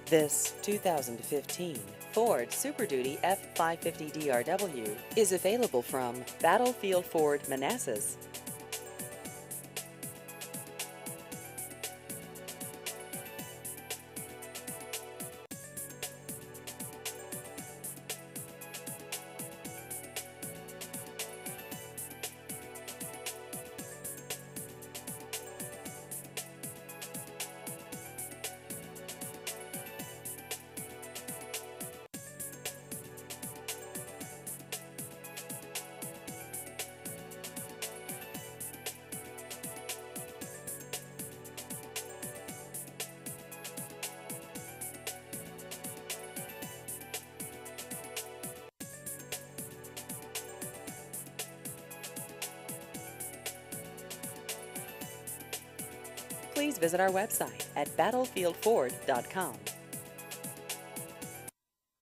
This 2015 Ford Super Duty F-550 DRW is available from Battlefield Ford, Manassas. Please visit our website at battlefieldford.com.